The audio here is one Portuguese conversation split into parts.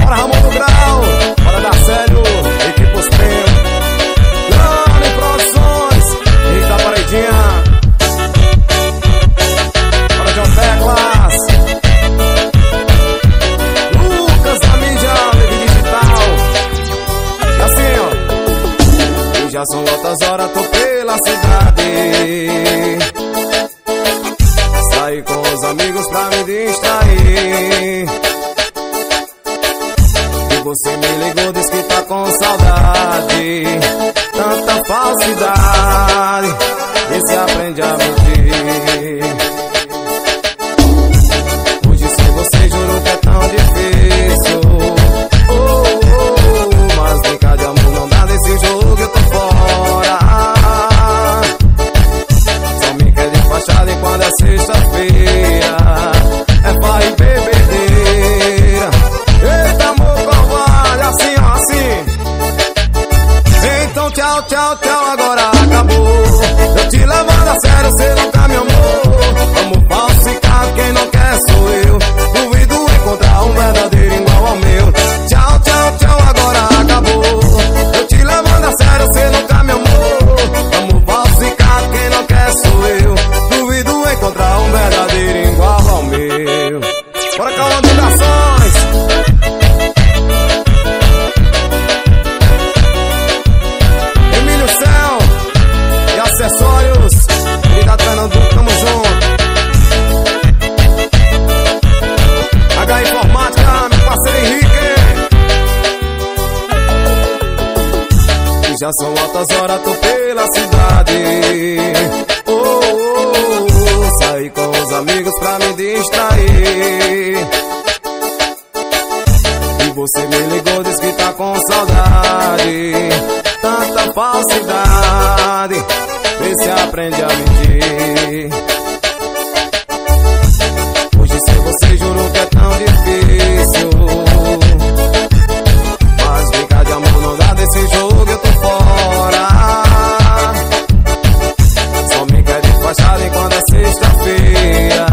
Bora Ramon do Grau, bora Darcélio, equipe Os Prêmios, Grande Produções, eita paredinha. Bora John Teclas, Lucas da mídia, Live Digital. E assim ó, e já são outras horas, tô pela cidade. Saí com os amigos pra me distrair. E você me ligou, diz que tá com saudade. Tanta falsidade, e se aprende a mentir. Hoje sem você juro que é tão difícil. Mas brincar de amor não dá nesse jogo, eu tô fora. Só me quer de fachada e quando é sexta-feira é farra e bebedeira. Eita amor covarde, assim ó, assim. Então tchau, tchau, tchau, agora acabou. Eu te levando a sério, cê nunca me amou. Amor falsificado, quem não quer sou eu. Duvido encontrar um verdadeiro igual ao meu. Tchau, tchau, tchau, agora acabou. Eu te levando a sério, cê nunca me amou. Amor falsificado, quem não quer sou eu. Duvido encontrar um verdadeiro igual ao meu. Bora calma, divulgações. Emílio Céu e acessórios. Obrigado, Fernando, tamo junto. H Informática, meu parceiro Henrique. E já são altas horas, tô pela cidade. Saí com os amigos pra me distrair. E você me ligou, diz que tá com saudade. Tanta falsidade, vê se aprende a mentir. Hoje sem você juro que é tão difícil. Mas brincar de amor não dá desse jogo, eu tô fora. Só me quer de fachada e quando é sexta-feira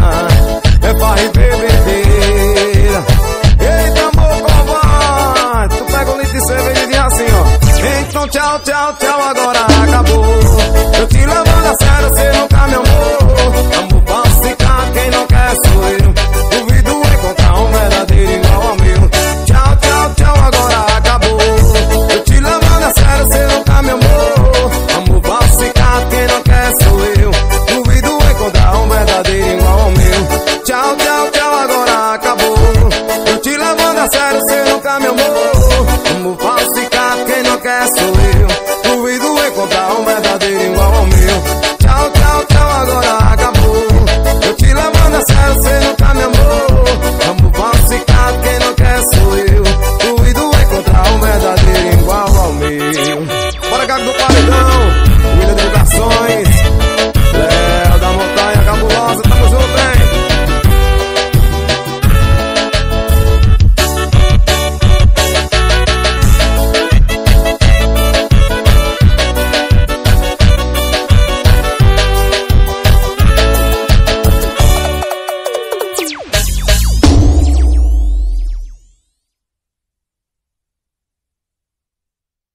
é farra e bebedeira. Eita amor covarde, tu pega um litro de cerveja e diz assim ó. Então tchau, tchau, tchau, agora